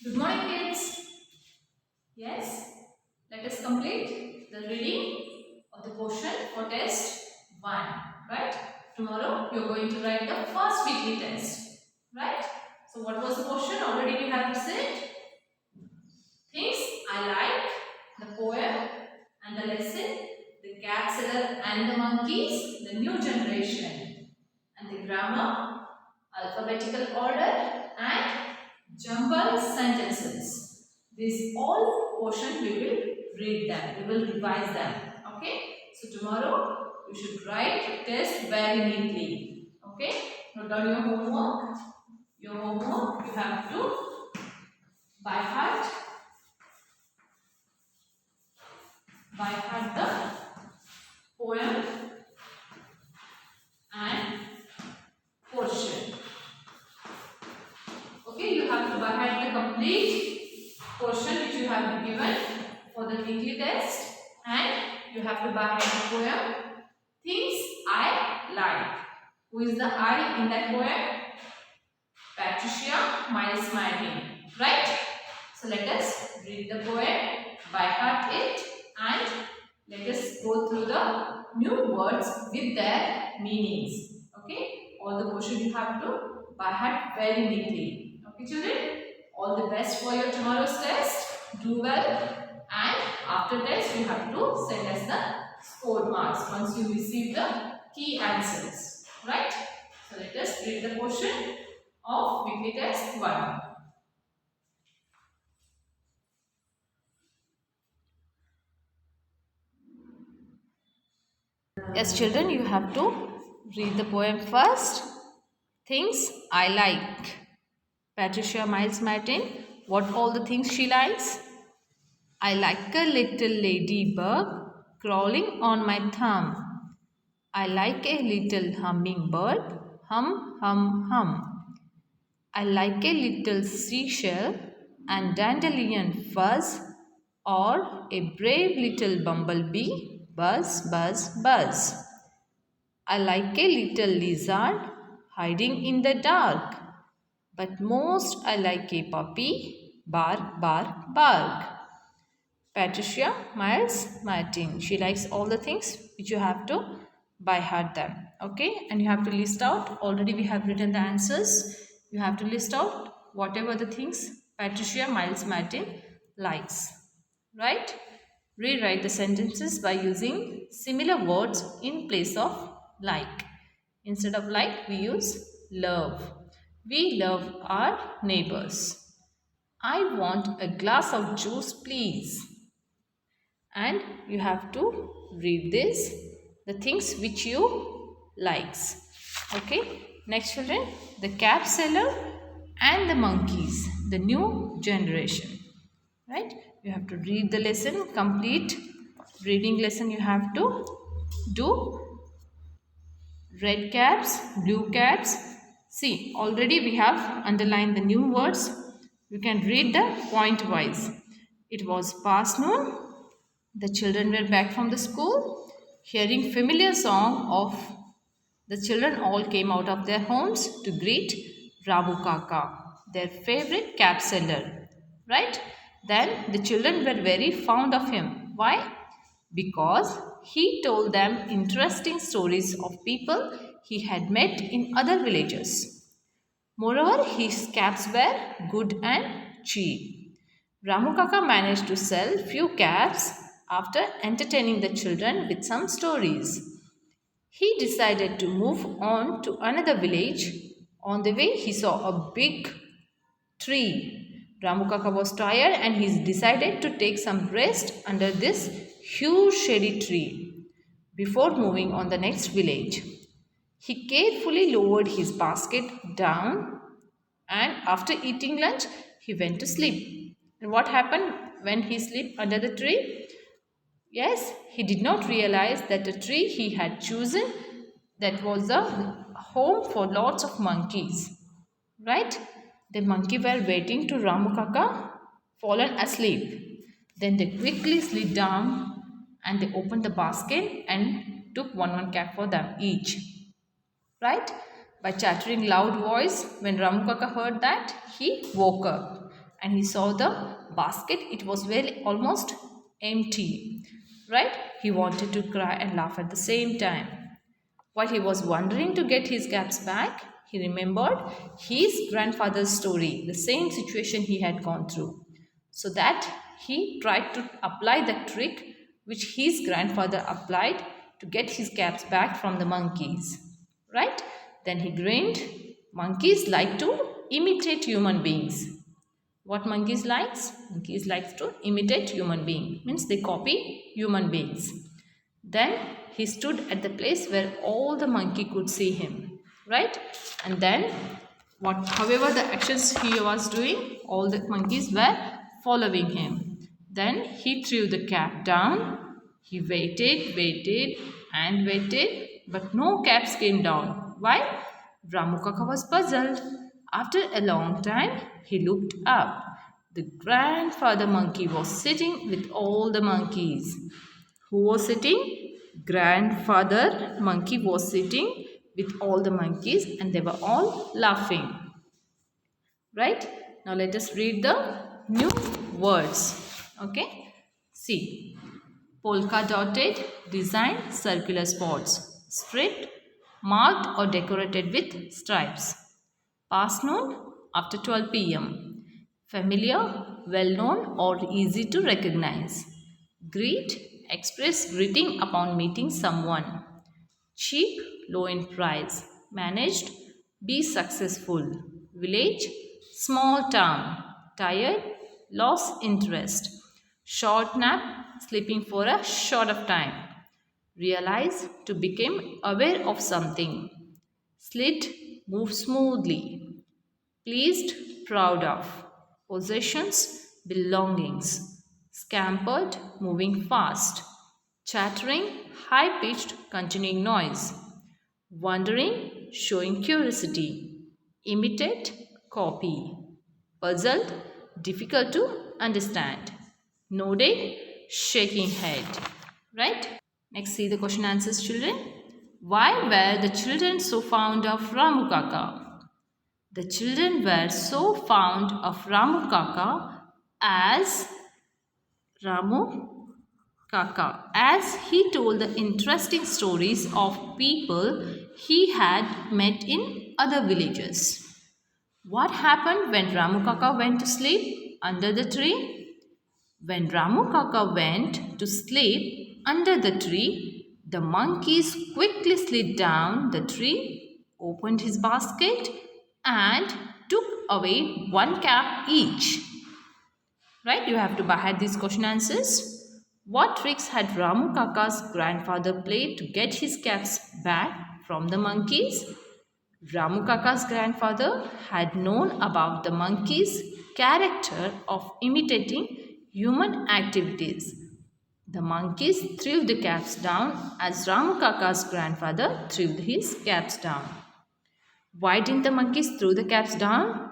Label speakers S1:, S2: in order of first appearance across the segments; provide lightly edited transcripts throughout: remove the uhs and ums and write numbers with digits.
S1: Good morning, kids. Yes, let us complete the reading of the question for test 1. Right? Tomorrow you are going to write the first weekly test. Right? So, what was the question? Already we have said things I like, the poem and the lesson, the cat seller and the monkeys, the new generation, and the grammar, alphabetical order, and jumbled sentences. These all portion we will read them, we will revise them. Okay? So tomorrow you should write test very neatly. Okay? Note down your homework. Your homework you have to by heart, the poem and portion. Okay, you have to by heart the complete portion which you have been given for the weekly test, and you have to by heart the poem Things I Like. Who is the I in that poem? Patricia Miles Martin. Right? So let us read the poem, by heart it, and let us go through the new words with their meanings. Okay? All the portion you have to by heart very neatly. Okay, children? All the best for your tomorrow's test. Do well. And after test, you have to send us the score marks once you receive the key answers. Right? So let us read the portion of weekly test 1. Yes, children, you have to read the poem first. Things I like. Patricia Miles Martin. What all the things she likes? I like a little ladybug crawling on my thumb. I like a little hummingbird. Hum, hum, hum. I like a little seashell and dandelion fuzz, or a brave little bumblebee. Buzz, buzz, buzz. I like a little lizard hiding in the dark. But most I like a puppy. Bark, bark, bark. Patricia Miles Martin. She likes all the things which you have to by heart them. Okay, and you have to list out. Already we have written the answers. You have to list out whatever the things Patricia Miles Martin likes. Right? Rewrite the sentences by using similar words in place of like. Instead of like, we use love. We love our neighbors. I want a glass of juice, please. And you have to read this, the things which you likes. Okay, next children, the cat seller and the monkeys, the new generation. Right, you have to read the lesson, complete reading lesson. You have to do red caps, blue caps. See, already we have underlined the new words. You can read the point wise. It was past noon. The children were back from the school, hearing familiar song of the children all came out of their homes to greet Ramu Kaka, their favorite cap seller. Right? Then the children were very fond of him. Why? Because he told them interesting stories of people he had met in other villages. Moreover, his caps were good and cheap. Ramu Kaka managed to sell few caps after entertaining the children with some stories. He decided to move on to another village. On the way, he saw a big tree. Ramu Kaka was tired and he decided to take some rest under this huge shady tree before moving on the next village. He carefully lowered his basket down, and after eating lunch, he went to sleep. And what happened when he slept under the tree? Yes, he did not realize that the tree he had chosen, that was a home for lots of monkeys. Right? The monkey were waiting to Ramu Kaka fallen asleep. Then they quickly slid down and they opened the basket and took one cap for them each. Right? By chattering loud voice, when Ramu Kaka heard that, he woke up and he saw the basket. It was very almost empty, right? He wanted to cry and laugh at the same time. While he was wondering to get his caps back, he remembered his grandfather's story, the same situation he had gone through. So that he tried to apply the trick which his grandfather applied to get his caps back from the monkeys. Right? Then he grinned. Monkeys like to imitate human beings. What monkeys likes? Monkeys likes to imitate human being. Means they copy human beings. Then he stood at the place where all the monkey could see him, right? And then however the actions he was doing, all the monkeys were following him. Then he threw the cap down. He waited and waited, but no caps came down. Why? Ramu Kaka was puzzled. After a long time, he looked up. The grandfather monkey was sitting with all the monkeys. Who was sitting? Grandfather monkey was sitting with all the monkeys, and they were all laughing. Right? Now let us read the new words. Okay? See. Polka dotted design circular spots. Striped, marked or decorated with stripes. Past noon after 12 p.m. Familiar, well known or easy to recognize. Greet, express greeting upon meeting someone. Cheap, low in price. Managed, be successful. Village, small town. Tired, lost interest. Short nap, sleeping for a short of time. Realize, to become aware of something. Slit, move smoothly. Pleased, proud of. Possessions, belongings. Scampered, moving fast. Chattering, high pitched, continuing noise. Wondering, showing curiosity. Imitate, copy. Puzzled, difficult to understand. Nodding, shaking head. Right? Next, see the question answers, children. Why were the children so fond of Ramu Kaka? The children were so fond of Ramu Kaka as he told the interesting stories of people he had met in other villages. What happened when Ramu Kaka went to sleep under the tree? When Ramu Kaka went to sleep under the tree, the monkeys quickly slid down the tree, opened his basket, and took away one cap each. Right? You have to by these question answers. What tricks had Ramu Kaka's grandfather played to get his caps back from the monkeys? Ramu Kaka's grandfather had known about the monkeys' character of imitating human activities. The monkeys threw the caps down as Ramu Kaka's grandfather threw his caps down. Why didn't the monkeys throw the caps down?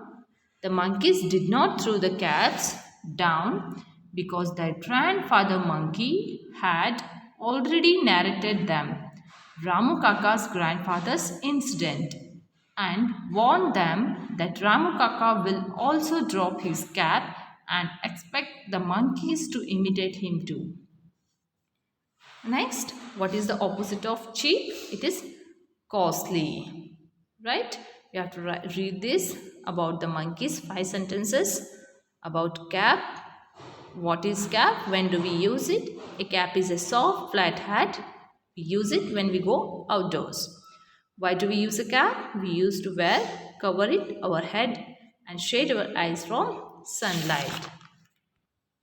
S1: The monkeys did not throw the caps down because their grandfather monkey had already narrated them Ramu Kaka's grandfather's incident and warned them that Ramu Kaka will also drop his cap and expect the monkeys to imitate him too. Next, what is the opposite of cheap? It is costly. Right? You have to read this about the monkeys, 5 sentences about cap. What is cap? When do we use it? A cap is a soft flat hat. We use it when we go outdoors. Why do we use a cap? We used to cover it our head and shade our eyes from sunlight.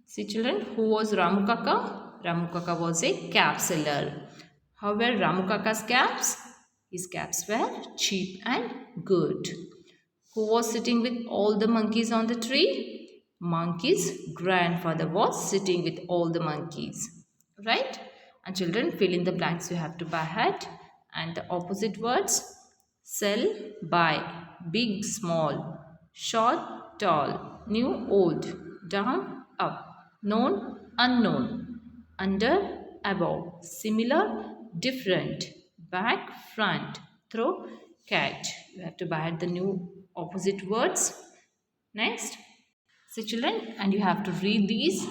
S1: See children, who was Ramu Kaka? Ramu Kaka was a cap seller. How were Ramu Kaka's caps? His caps were cheap and good. Who was sitting with all the monkeys on the tree? Monkey's grandfather was sitting with all the monkeys. Right? And children, fill in the blanks you have to by heart. And the opposite words. Sell, buy. Big, small. Short, tall. New, old. Down, up. Known, unknown. Under, above. Similar, different. Back, front. Throw, catch. You have to by heart the new opposite words. Next, See children, and you have to read these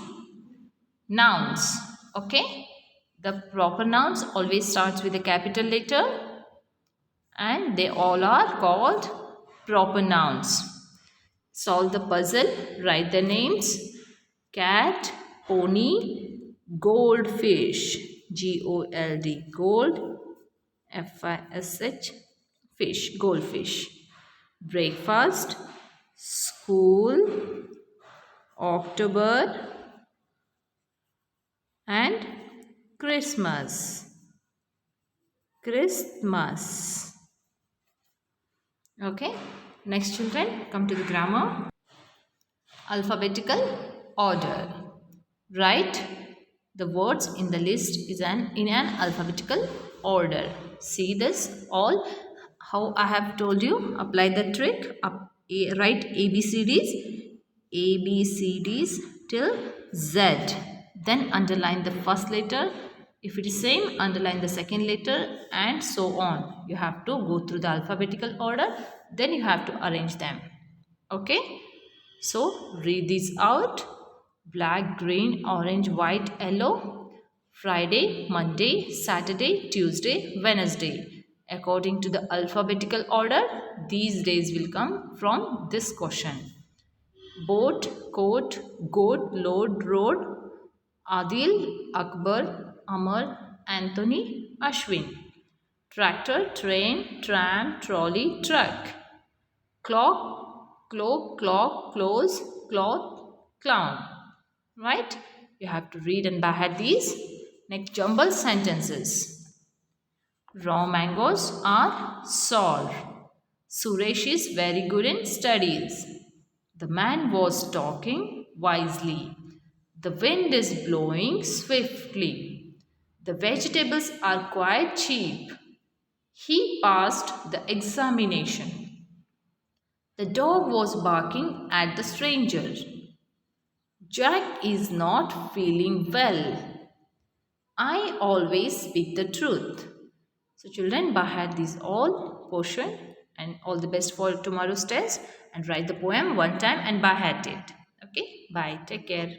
S1: nouns. Okay? The proper nouns always starts with a capital letter and they all are called proper nouns. Solve the puzzle, write the names. Cat, pony, goldfish, Gold, gold, Fish, fish, goldfish. Breakfast, school, October, and Christmas. Christmas. Okay. Next children, come to the grammar. Alphabetical order. Write the words in the list in an alphabetical order. See this all how I have told you. Apply the trick. Write ABCDs till Z. Then underline the first letter. If it is same, underline the second letter and so on. You have to go through the alphabetical order. Then you have to arrange them. Okay. So read these out. Black, green, orange, white, yellow. Friday, Monday, Saturday, Tuesday, Wednesday. According to the alphabetical order, these days will come from this question. Boat, coat, goat, load, road. Adil, Akbar, Amar, Anthony, Ashwin. Tractor, train, tram, trolley, truck. Clock, clock, close, cloth, clown. Right? You have to read and by heart these. Next, jumble sentences. Raw mangoes are sour. Suresh is very good in studies. The man was talking wisely. The wind is blowing swiftly. The vegetables are quite cheap. He passed the examination. The dog was barking at the stranger. Jack is not feeling well. I always speak the truth. So children, by heart these all portion and all the best for tomorrow's test and write the poem one time and by heart it. Okay, bye. Take care.